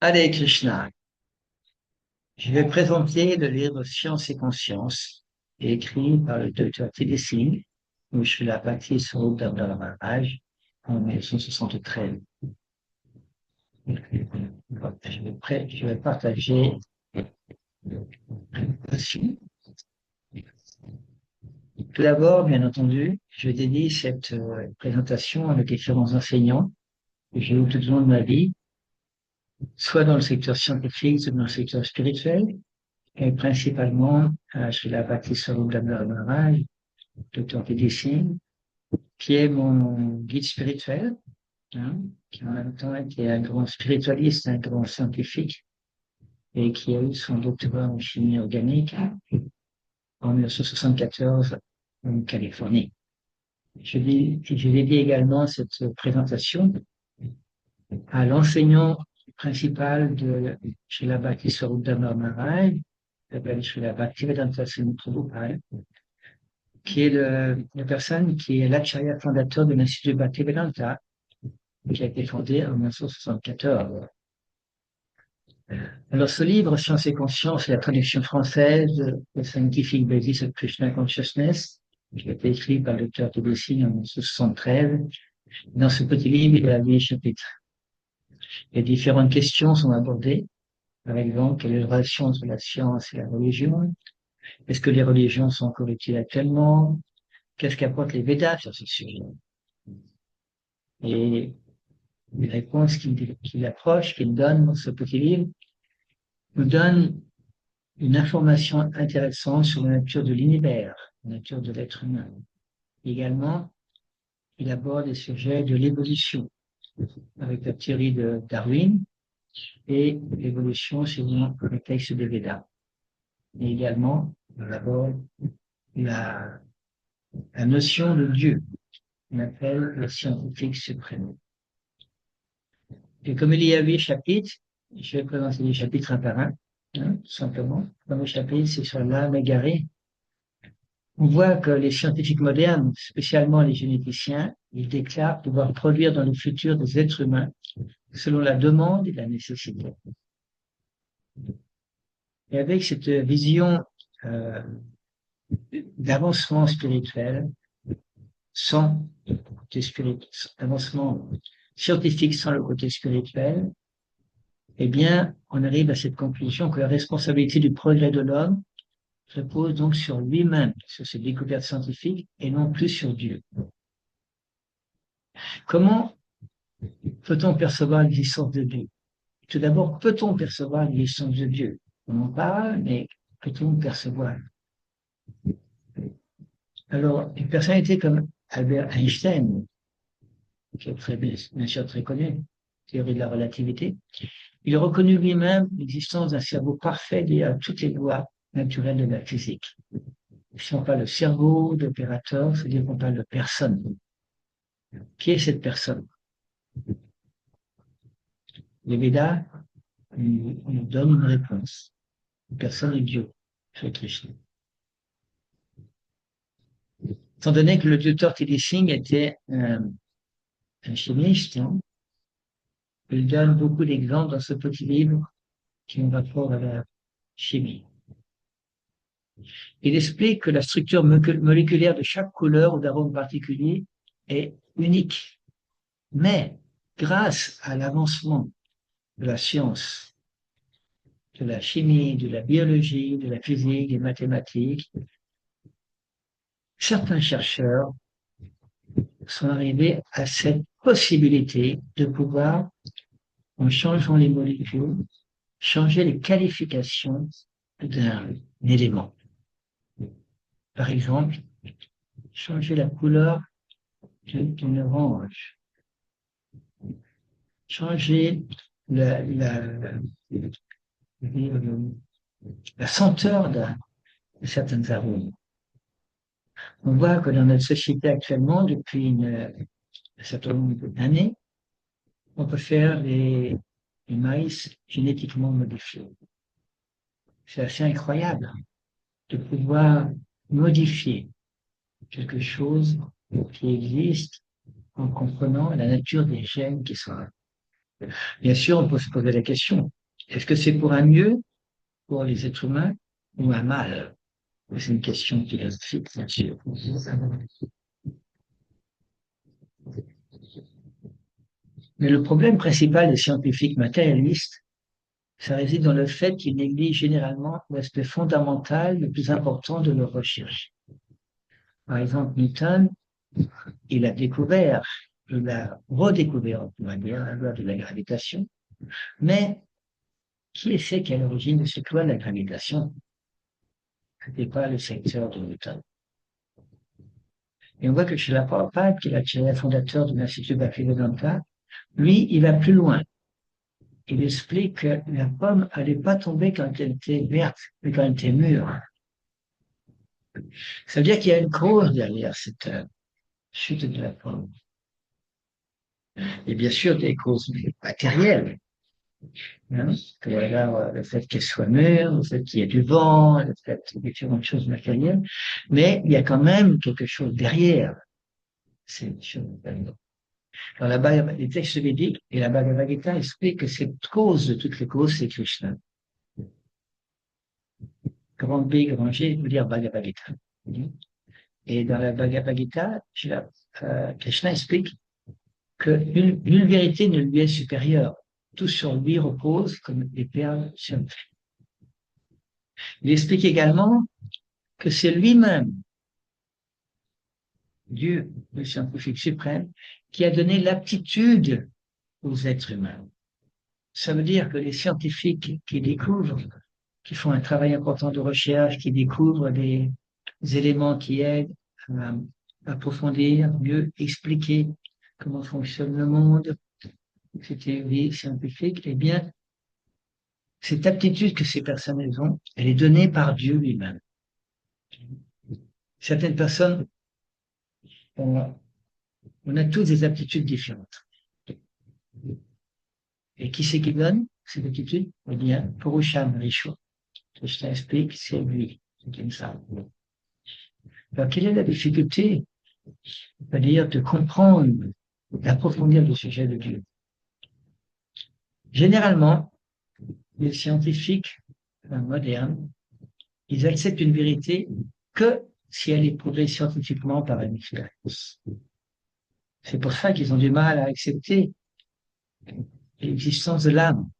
Allez, Krishna, je vais présenter le livre Science et Conscience, écrit par le docteur T.D. Singh, où je suis la partie sur l'auteur de la Maharaj en 1973. Je vais partager aussi. Tout d'abord, bien entendu, je dédie cette présentation à nos différents enseignants que j'ai eu tout au long de ma vie, soit dans le secteur scientifique, soit dans le secteur spirituel, et principalement, je suis la partie sur l'auteur de la Maharaj, docteur T.D. Singh, qui est mon guide spirituel, hein, qui en même temps était un grand spiritualiste, un grand scientifique, et qui a eu son doctorat en chimie organique en 1974 en Californie. Je dédie également cette présentation à l'enseignant principal de Srila Bhakti Swarup Maharaj, qui s'appelle Srila Bhaktivedanta Swami Prabhupada, qui est la personne qui est l'acharya fondateur de l'Institut Bhaktivedanta, qui a été fondé en 1974. Alors, ce livre, Science et Conscience, est la traduction française de Scientific Basis of Krishna Consciousness, qui a été écrit par le docteur T.D. Singh en 1973. Dans ce petit livre, il y a 8 chapitres. Les différentes questions sont abordées. Par exemple, quelle est la relation entre la science et la religion? Est-ce que les religions sont encore utiles actuellement? Qu'est-ce qu'apportent les Védas sur ce sujet? Et les réponses qu'il approche, qu'il donne dans ce petit livre, nous donnent une information intéressante sur la nature de l'univers, la nature de l'être humain. Également, il aborde les sujets de l'évolution, avec la théorie de Darwin et l'évolution selon le texte des Védas. Et également, il aborde la notion de Dieu, qu'on appelle le scientifique suprême. Et comme il y a 8 chapitres, je vais présenter les chapitres un par un, hein, tout simplement. Le premier chapitre, c'est sur l'âme égarée. On voit que les scientifiques modernes, spécialement les généticiens, ils déclarent pouvoir produire dans le futur des êtres humains selon la demande et la nécessité. Et avec cette vision euh, d'avancement spirituel, sans le côté spirituel, avancement scientifique sans le côté spirituel, eh bien, on arrive à cette conclusion que la responsabilité du progrès de l'homme repose donc sur lui-même, sur ses découvertes scientifiques, et non plus sur Dieu. Comment peut-on percevoir l'existence de Dieu? Tout d'abord, peut-on percevoir l'existence de Dieu? On en parle, mais peut-on percevoir? Alors, une personnalité comme Albert Einstein, qui est bien sûr très connu, théorie de la relativité, il a reconnu lui-même l'existence d'un cerveau parfait lié à toutes les lois naturelles de la physique. Si on parle de cerveau, d'opérateur, c'est-à-dire qu'on parle de personne. Qui est cette personne? Les Védas nous donnent une réponse. Personne est Dieu, c'est Krishna. Étant donné que le docteur T.D. Singh était un chimiste, hein, il donne beaucoup d'exemples dans ce petit livre qui ont rapport à la chimie. Il explique que la structure moléculaire de chaque couleur ou d'arôme particulier est unique. Mais grâce à l'avancement de la science, de la chimie, de la biologie, de la physique, des mathématiques, certains chercheurs sont arrivés à cette possibilité de pouvoir, en changeant les molécules, changer les qualifications d'un élément. Par exemple, changer la couleur d'une orange, changer la, la, la senteur de certains arômes. On voit que dans notre société actuellement, depuis un certain nombre d'années, on peut faire des maïs génétiquement modifiés. C'est assez incroyable de pouvoir modifier quelque chose qui existe en comprenant la nature des gènes qui sont là. Bien sûr, on peut se poser la question, est-ce que c'est pour un mieux pour les êtres humains ou un mal? C'est une question philosophique, bien sûr. Mais le problème principal des scientifiques matérialistes, ça réside dans le fait qu'ils négligent généralement l'aspect fondamental le plus important de leur recherche. Par exemple, Newton, il a découvert, il a redécouvert, on va dire, la loi de la gravitation, mais qui sait qu'à l'origine de cette loi de la gravitation, ce n'était pas le secteur de Newton. Et on voit que chez la Prabhupada, qui est le fondateur de l'Institut Bhaktivedanta, lui, il va plus loin. Il explique que la pomme n'allait pas tomber quand elle était verte, mais quand elle était mûre. Ça veut dire qu'il y a une cause derrière cette chute de la pomme. Et bien sûr, des causes matérielles. Hein, que voilà, le fait qu'elle soit mûre, le fait qu'il y ait du vent, le fait qu'il y ait différentes choses matérielles. Mais il y a quand même quelque chose derrière ces choses matérielles. Dans les textes védiques et la Bhagavad Gita expliquent que cette cause de toutes les causes, c'est Krishna. Grand B, grand G veut dire Bhagavad Gita. Et dans la Bhagavad Gita, Krishna explique que nulle vérité ne lui est supérieure. Tout sur lui repose comme des perles sur le fil. Il explique également que c'est lui-même, Dieu, le scientifique suprême, qui a donné l'aptitude aux êtres humains. Ça veut dire que les scientifiques qui découvrent, qui font un travail important de recherche, qui découvrent des éléments qui aident à approfondir, mieux expliquer comment fonctionne le monde, ces théories scientifiques, eh bien, cette aptitude que ces personnes ont, elle est donnée par Dieu lui-même. Certaines personnes, on a tous des aptitudes différentes. Et qui c'est qui donne cette aptitude? Eh bien, Purusham Rishwa. Je t'explique, c'est lui, c'est comme ça. Alors, quelle est la difficulté? C'est-à-dire de comprendre, d'approfondir le sujet de Dieu. Généralement, les scientifiques modernes, ils acceptent une vérité que si elle est prouvée scientifiquement par une expérience. C'est pour ça qu'ils ont du mal à accepter l'existence de l'âme.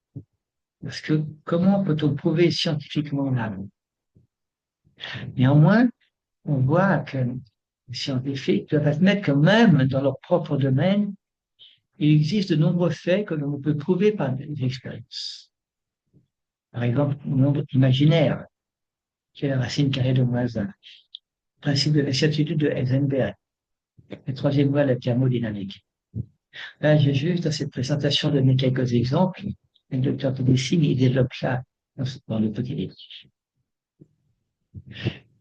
Parce que comment peut-on prouver scientifiquement l'âme? Néanmoins, on voit que les scientifiques doivent admettre que même dans leur propre domaine, il existe de nombreux faits que l'on peut prouver par des expériences. Par exemple, le nombre imaginaire, qui est la racine carrée de moins 1. Principe de l'incertitude de Heisenberg. La troisième loi de la thermodynamique. Là, j'ai juste dans cette présentation donné quelques exemples. Le docteur Tedeschi, il développe ça dans le petit livre.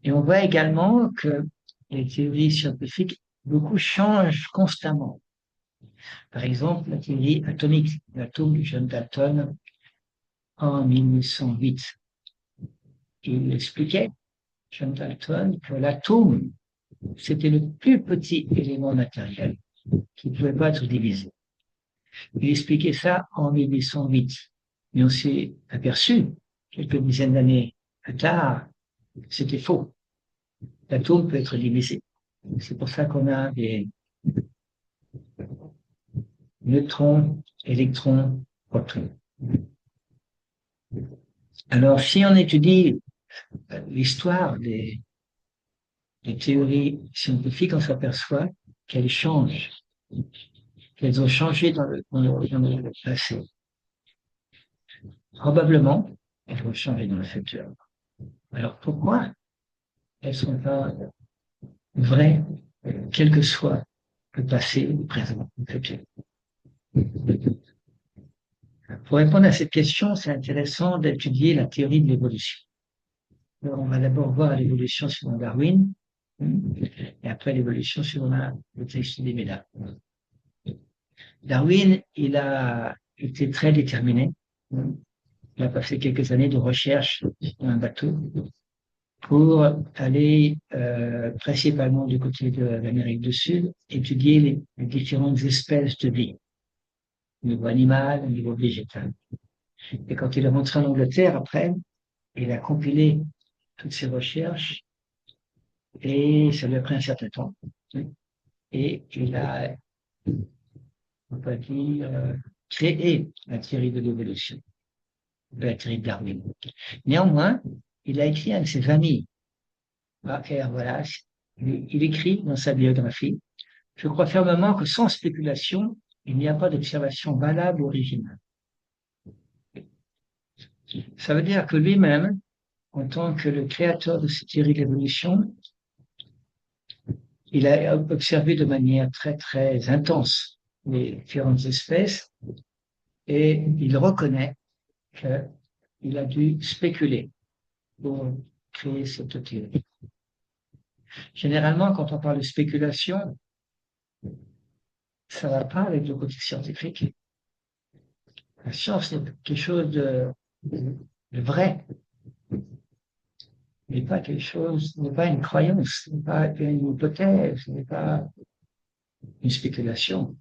Et on voit également que les théories scientifiques, beaucoup changent constamment. Par exemple, la théorie atomique, l'atome de John Dalton en 1908. Il expliquait, John Dalton, que l'atome, c'était le plus petit élément matériel qui ne pouvait pas être divisé. Il expliquait ça en 1808. Mais on s'est aperçu, quelques dizaines d'années plus tard, c'était faux. L'atome peut être divisé. C'est pour ça qu'on a des neutrons, électrons, protons. Alors, si on étudie l'histoire des théories scientifiques, on s'aperçoit qu'elles changent, qu'elles ont changé dans le passé. Probablement, elles vont changer dans le futur. Alors, pourquoi elles sont pas vraies, quel que soit le passé, le présent, le futur? Pour répondre à cette question, c'est intéressant d'étudier la théorie de l'évolution. Alors, on va d'abord voir l'évolution selon Darwin, et après l'évolution selon le texte des Médas. Darwin, il a été très déterminé. Il a passé quelques années de recherche dans un bateau pour aller principalement du côté de l'Amérique du Sud, étudier les différentes espèces de vie. au niveau animal, au niveau végétal. Et quand il est rentré en Angleterre après, il a compilé toutes ses recherches et ça lui a pris un certain temps. Et il a, on peut dire, créé la théorie de l'évolution, de la théorie de Darwin. Néanmoins, il a écrit à ses amis. Voilà, il écrit dans sa biographie: je crois fermement que sans spéculation, il n'y a pas d'observation valable ou originale. Ça veut dire que lui-même, en tant que le créateur de cette théorie de l'évolution, il a observé de manière très, très intense les différentes espèces et il reconnaît qu'il a dû spéculer pour créer cette théorie. Généralement, quand on parle de spéculation, ça ne va pas avec le côté scientifique. La science est quelque chose de vrai, n'est pas quelque chose, n'est pas une croyance, n'est pas une hypothèse, n'est pas une spéculation.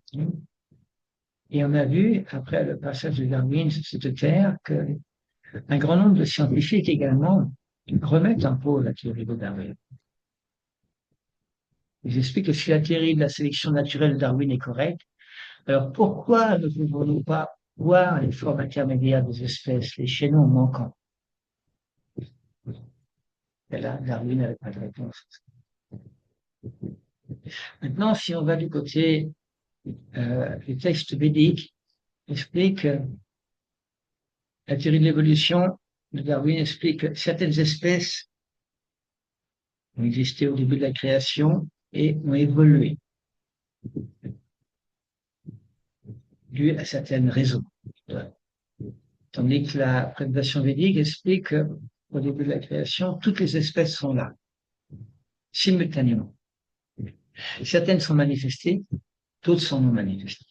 Et on a vu, après le passage de Darwin sur cette terre, qu'un grand nombre de scientifiques également remettent en cause la théorie de Darwin. Ils expliquent que si la théorie de la sélection naturelle de Darwin est correcte, alors pourquoi ne pouvons-nous pas voir les formes intermédiaires des espèces, les chaînons manquants? Et là, Darwin n'avait pas de réponse. Maintenant, si on va du côté les textes védiques, expliquent que la théorie de l'évolution de Darwin explique que certaines espèces ont existé au début de la création et ont évolué dû à certaines raisons. Tandis que la présentation védique explique qu'au début de la création, toutes les espèces sont là, simultanément. Certaines sont manifestées, d'autres sont non manifestées.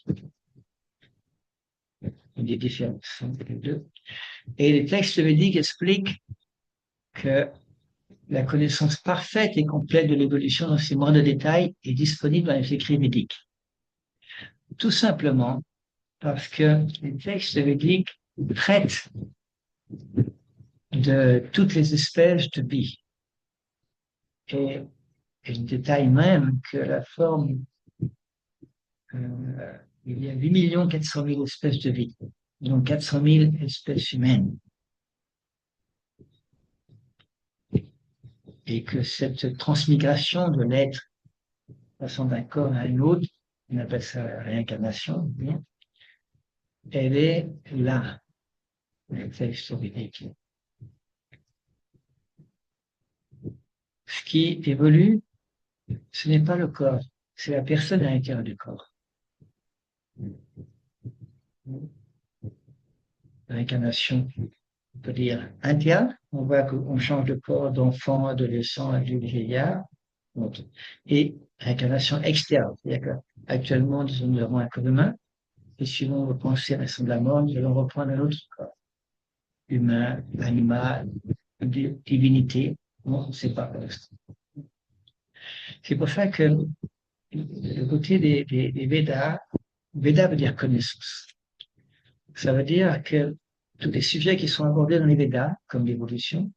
Il y a des différences entre les deux. Et les textes védiques expliquent que la connaissance parfaite et complète de l'évolution dans ses moindres détails est disponible dans les écrits védiques. Tout simplement parce que les textes védiques traitent de toutes les espèces de vie. Et ils détaillent même que la forme, il y a 8 400 000 espèces de vie, donc 400 000 espèces humaines. Et que cette transmigration de l'être passant d'un corps à un autre, on appelle ça la réincarnation, elle est là, le texte védique. Ce qui évolue, ce n'est pas le corps, c'est la personne à l'intérieur du corps. Réincarnation, on peut dire interne, on voit qu'on change de corps d'enfant, adolescent, adulte, vieillard, et réincarnation externe, c'est-à-dire qu'actuellement, disons, nous avons un corps humain, et suivant vos pensées récentes de la mort, nous allons reprendre un autre corps, humain, animal, divinité, on ne sait pas pour l'instant. C'est pour ça que le côté des Védas, Veda veut dire connaissance. Ça veut dire que tous les sujets qui sont abordés dans les Védas, comme l'évolution,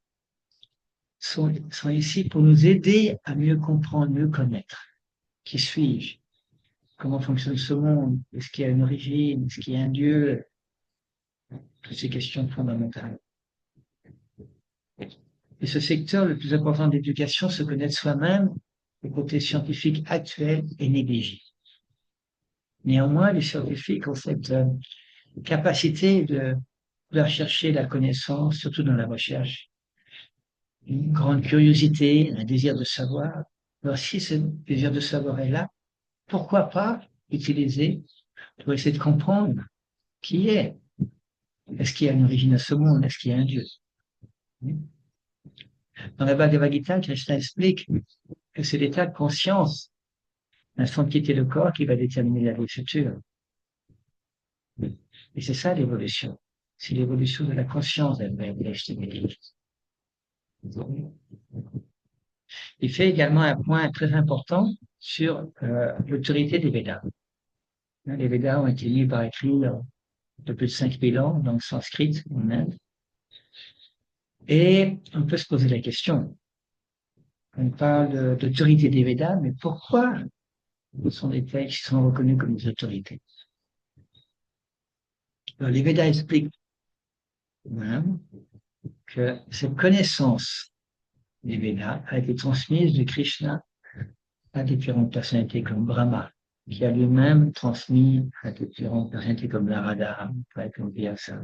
sont ici pour nous aider à mieux comprendre, mieux connaître. Qui suis-je? Comment fonctionne ce monde? Est-ce qu'il y a une origine? Est-ce qu'il y a un Dieu? Toutes ces questions fondamentales. Et ce secteur le plus important d'éducation, se connaître soi-même, le côté scientifique actuel est négligé. Néanmoins, les scientifiques ont cette capacité de chercher la connaissance, surtout dans la recherche, une grande curiosité, un désir de savoir. Alors, si ce désir de savoir est là, pourquoi pas utiliser pour essayer de comprendre qui est? Est-ce qu'il y a une origine à ce monde? Est-ce qu'il y a un Dieu? Dans la Bhagavad Gita, Krishna explique que c'est l'état de conscience, l'instant de quitter le corps, qui va déterminer la vie future. Et c'est ça l'évolution. C'est l'évolution de la conscience d'Albert. Il fait également un point très important sur l'autorité des Védas. Les Védas ont été mis par écrit de plus de 5000 ans dans le sanskrit en Inde. Et on peut se poser la question. On parle d'autorité des Védas, mais pourquoi ce sont des textes qui sont reconnus comme des autorités? Alors, les Védas expliquent que cette connaissance des Védas a été transmise de Krishna à différentes personnalités comme Brahma, qui a lui-même transmis à différentes personnalités comme Narada, comme Vyasa,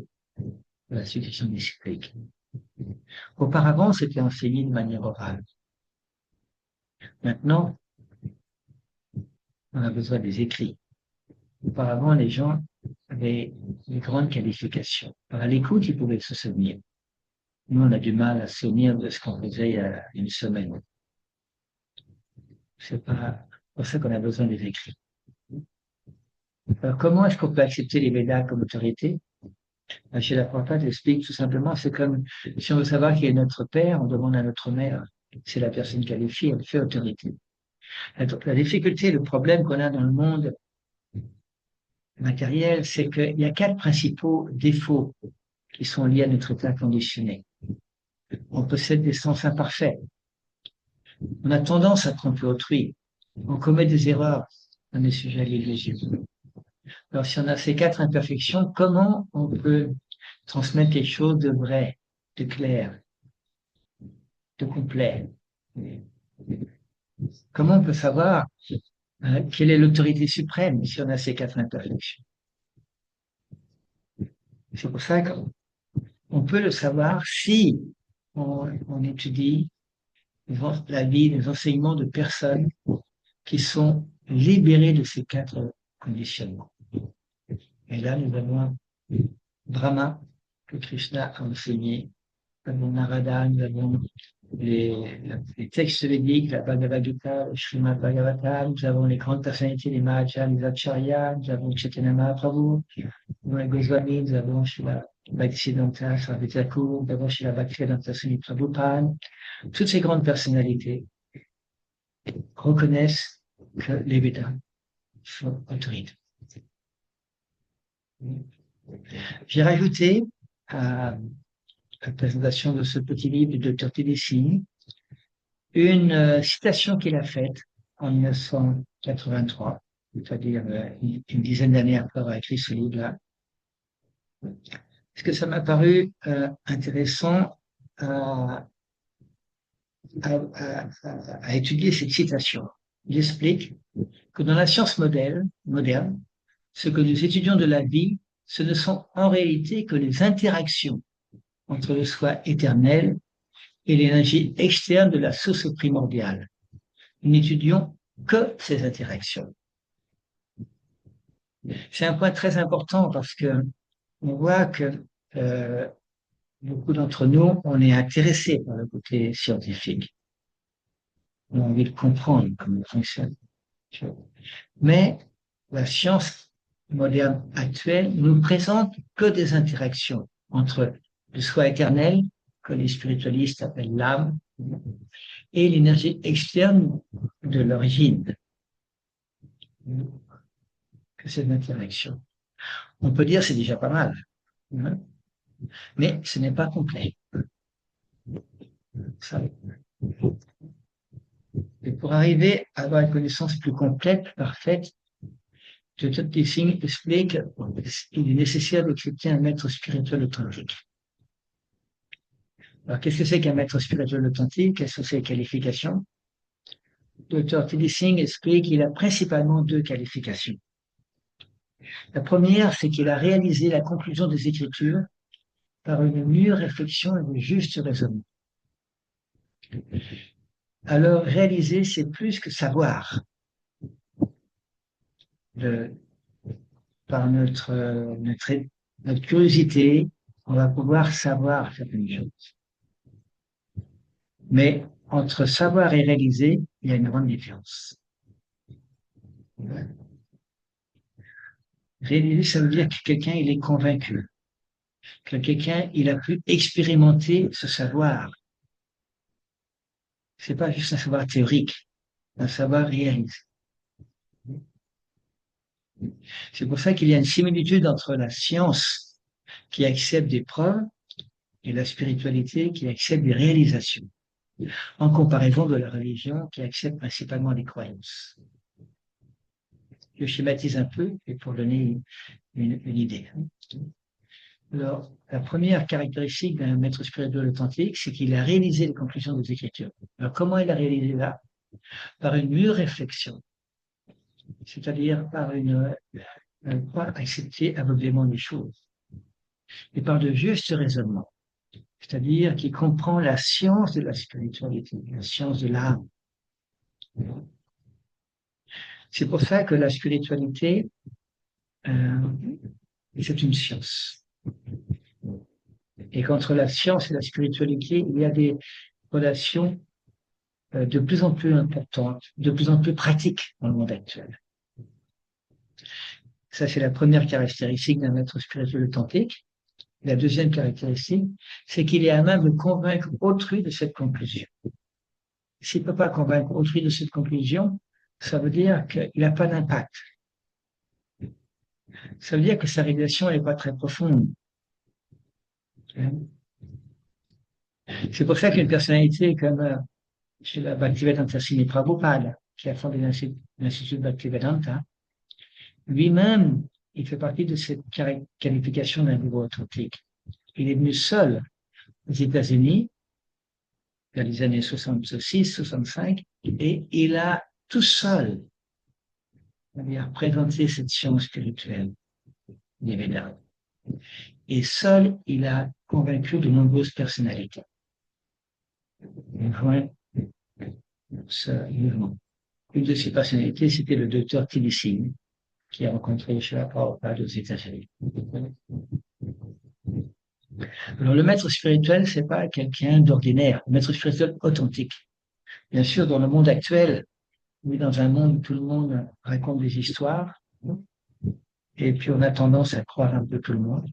la succession disciplique. Auparavant, c'était enseigné de manière orale. Maintenant, on a besoin des écrits. Auparavant, les gens avaient une grande qualification. À l'écoute, ils pouvaient se souvenir. Nous, on a du mal à se souvenir de ce qu'on faisait il y a une semaine. C'est pas pour ça qu'on a besoin des écrits. Alors, comment est-ce qu'on peut accepter les Védas comme autorité? Chez la Prabhupada, j'explique tout simplement, c'est comme si on veut savoir qui est notre père, on demande à notre mère. C'est la personne qualifiée, elle fait autorité. Donc, la difficulté, le problème qu'on a dans le monde matériel, c'est qu'il y a 4 principaux défauts qui sont liés à notre état conditionné. On possède des sens imparfaits. On a tendance à tromper autrui. On commet des erreurs. On est sujet à l'illusion. Alors, si on a ces 4 imperfections, comment on peut transmettre quelque chose de vrai, de clair, de complet? Comment on peut savoir quelle est l'autorité suprême si on a ces 4 imperfections? C'est pour ça qu'on peut le savoir si on étudie la vie, les enseignements de personnes qui sont libérées de ces 4 conditionnements. Et là, nous avons Brahma, que Krishna a enseigné, nous avons Narada, nous avons les textes védiques, la Bhagavad Gita, le Srimad Bhagavatam, nous avons les grandes personnalités, les Mahacharyas, les Acharyas, nous avons Chaitanya Mahaprabhu, nous avons les Goswami, nous avons Srila Bhaktisiddhanta Sarasvati Thakur, nous avons Srila Bhaktivedanta Swami Prabhupada. Toutes ces grandes personnalités reconnaissent que les Védas sont autorités. J'ai rajouté à la présentation de ce petit livre du Dr. T.D. Singh une citation qu'il a faite en 1983, c'est-à-dire une dizaine d'années après avoir écrit ce livre-là, parce que ça m'a paru intéressant à étudier cette citation. Il explique que dans la science moderne, ce que nous étudions de la vie, ce ne sont en réalité que les interactions entre le soi éternel et l'énergie externe de la source primordiale. Nous n'étudions que ces interactions. C'est un point très important parce que on voit que beaucoup d'entre nous, on est intéressés par le côté scientifique. On a envie de comprendre comment ça fonctionne. Mais la science moderne actuelle nous présente que des interactions entre le soi éternel, que les spiritualistes appellent l'âme, et l'énergie externe de l'origine. Que cette interaction. On peut dire c'est déjà pas mal, hein, mais ce n'est pas complet. Ça. Et pour arriver à avoir une connaissance plus complète, parfaite, Dr. T. Singh explique qu'il est nécessaire d'accepter un maître spirituel authentique. Alors, qu'est-ce que c'est qu'un maître spirituel authentique? Quelles sont ses qualifications? Dr. T. Singh explique qu'il a principalement 2 qualifications. La première, c'est qu'il a réalisé la conclusion des Écritures par une mûre réflexion et un juste raisonnement. Alors, réaliser, c'est plus que savoir. Par notre curiosité, on va pouvoir savoir certaines choses. Mais entre savoir et réaliser, il y a une grande différence. Réaliser, ça veut dire que quelqu'un, il est convaincu. Que quelqu'un, il a pu expérimenter ce savoir. C'est pas juste un savoir théorique, un savoir réalisé. C'est pour ça qu'il y a une similitude entre la science qui accepte des preuves et la spiritualité qui accepte des réalisations, en comparaison de la religion qui accepte principalement des croyances. Je schématise un peu et pour donner une idée. Alors, la première caractéristique d'un maître spirituel authentique, c'est qu'il a réalisé les conclusions des Écritures. Alors, comment il a réalisé ça? Par une mûre réflexion, c'est-à-dire par pas accepter aveuglément les choses, et par de justes raisonnements, c'est-à-dire qu'il comprend la science de la spiritualité, la science de l'âme. C'est pour ça que la spiritualité, euh, c'est une science. Et qu'entre la science et la spiritualité, il y a des relations de plus en plus importantes, de plus en plus pratiques dans le monde actuel. Ça, c'est la première caractéristique d'un maître spirituel authentique. La deuxième caractéristique, c'est qu'il est à même de convaincre autrui de cette conclusion. S'il ne peut pas convaincre autrui de cette conclusion, ça veut dire qu'il n'a pas d'impact. Ça veut dire que sa réalisation n'est pas très profonde. C'est pour ça qu'une personnalité comme la Bhaktivedanta Swami Prabhupada, qui a fondé l'Institut Bhaktivedanta, lui-même, il fait partie de cette qualification d'un niveau authentique. Il est venu seul aux États-Unis dans les années 66, 65, et il a tout seul présenté cette science spirituelle des Védas. Et seul, il a convaincu de nombreuses personnalités. Ce mouvement. Une de ces personnalités, c'était le docteur Tilly Singh, qui a rencontré Srila Prabhupada aux États-Unis. Alors, le maître spirituel, c'est pas quelqu'un d'ordinaire, le maître spirituel authentique. Bien sûr, dans le monde actuel, on est dans un monde où tout le monde raconte des histoires, et puis on a tendance à croire un peu tout le monde.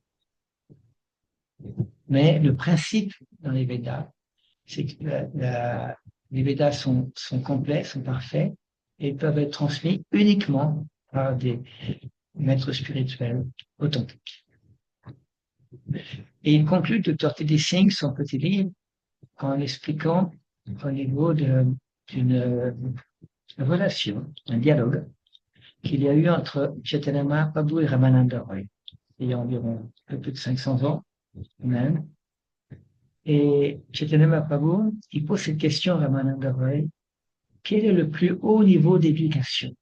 Mais le principe dans les Védas, c'est que les Védas sont complets, sont parfaits, et peuvent être transmis uniquement par des maîtres spirituels authentiques. Et il conclut, le Dr. T.D. Singh, son petit livre, en expliquant au niveau d'une relation, un dialogue qu'il y a eu entre Chaitanya Mahaprabhu et Ramananda Roy, il y a environ un peu plus de 500 ans même. Et Chaitanya Mahaprabhu, il pose cette question à Ramananda Roy: quel est le plus haut niveau d'éducation?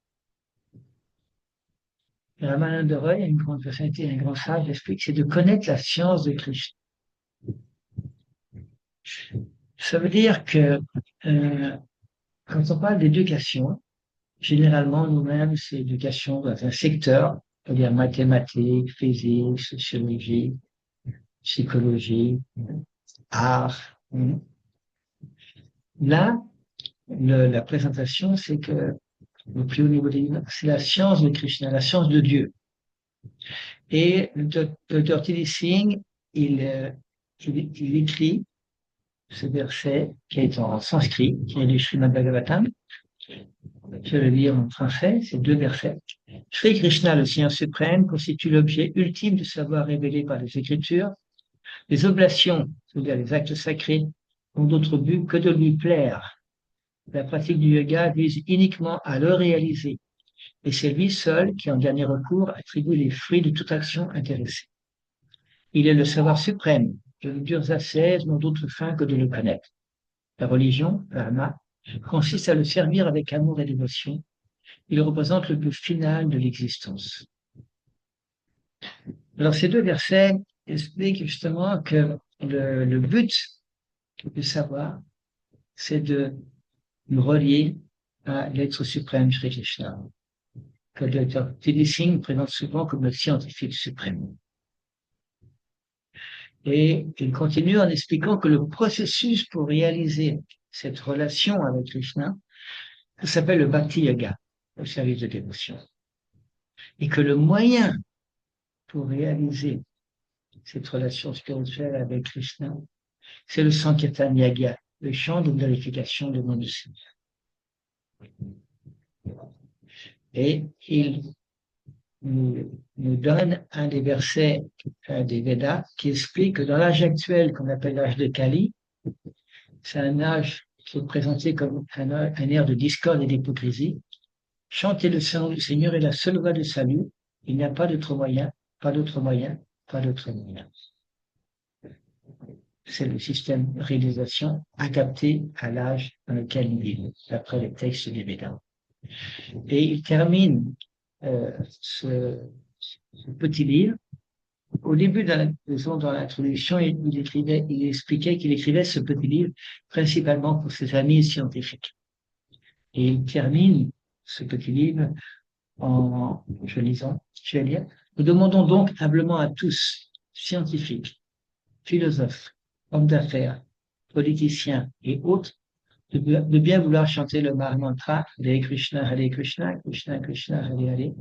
Ramananda Roy, une grande personnalité, un grand sage, explique, c'est de connaître la science de Krishna. Ça veut dire que quand on parle d'éducation, généralement, nous-mêmes, c'est l'éducation dans un secteur, c'est-à-dire mathématiques, physique, sociologie, psychologie, art. Là, la présentation, c'est que le plus haut niveau des c'est la science de Krishna, la science de Dieu. Et le Dr. T.D. Singh, il écrit ce verset qui est en sanskrit, qui est du Srimad Bhagavatam. Je vais le lire en français, c'est 2 versets. Sri Krishna, le Seigneur suprême, constitue l'objet ultime du savoir révélé par les Écritures. Les oblations, c'est-à-dire les actes sacrés, n'ont d'autre but que de lui plaire. La pratique du yoga vise uniquement à le réaliser. Et c'est lui seul qui, en dernier recours, attribue les fruits de toute action intéressée. Il est le savoir suprême, que les dures ascèses n'ont d'autre fin que de le connaître. La religion, dharma, consiste à le servir avec amour et dévotion. Il représente le but final de l'existence. Alors, ces 2 versets expliquent justement que le but du savoir, c'est de nous relier à l'être suprême, Sri Krishna, que le Dr. T.D. Singh présente souvent comme le scientifique suprême. Et il continue en expliquant que le processus pour réaliser cette relation avec Krishna, ça s'appelle le Bhakti Yoga, le service de dévotion. Et que le moyen pour réaliser cette relation spirituelle avec Krishna, c'est le Sankirtan Yoga, le chant de glorification du nom du Seigneur. Et il nous donne un des versets des Védas qui explique que dans l'âge actuel, qu'on appelle l'âge de Kali, c'est un âge qui est présenté comme un ère de discorde et d'hypocrisie. Chanter le Saint du Seigneur est la seule voie de salut. Il n'y a pas d'autre moyen, pas d'autre moyen, pas d'autre moyen. C'est le système de réalisation adapté à l'âge dans lequel nous vivons, d'après les textes des Védas. Et il termine ce petit livre. Au début de dans l'introduction, il expliquait qu'il écrivait ce petit livre principalement pour ses amis scientifiques. Et il termine ce petit livre je vais lire. Nous demandons donc humblement à tous, scientifiques, philosophes, hommes d'affaires, politiciens et autres, de bien vouloir chanter le mantra Hare Krishna, Krishna, Krishna, Hare Hare,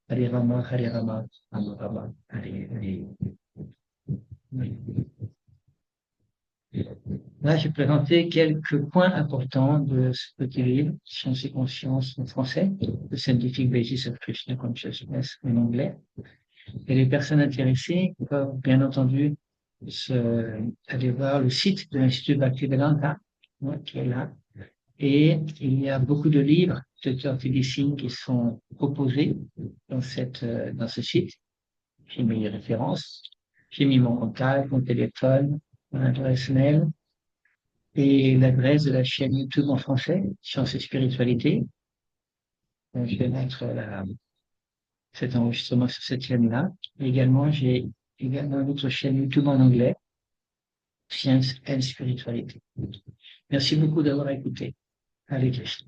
Hare Rama, Rama Rama, Hare Hare. Là, j'ai présenté quelques points importants de ce petit livre, Science et conscience en français, The Scientific Basis of Krishna Consciousness en anglais. Et les personnes intéressées peuvent, bien entendu, aller voir le site de l'Institut Bhaktivedanta, qui est là. Et il y a beaucoup de livres de médecine qui sont proposés dans ce site. J'ai mis les références, j'ai mis mon contact, mon téléphone, mon adresse mail et l'adresse de la chaîne YouTube en français, Science et Spiritualité. Je vais mettre cet enregistrement sur cette chaîne-là. Également, j'ai également une autre chaîne YouTube en anglais, Science and Spiritualité. Merci beaucoup d'avoir écouté. Allez, Christian.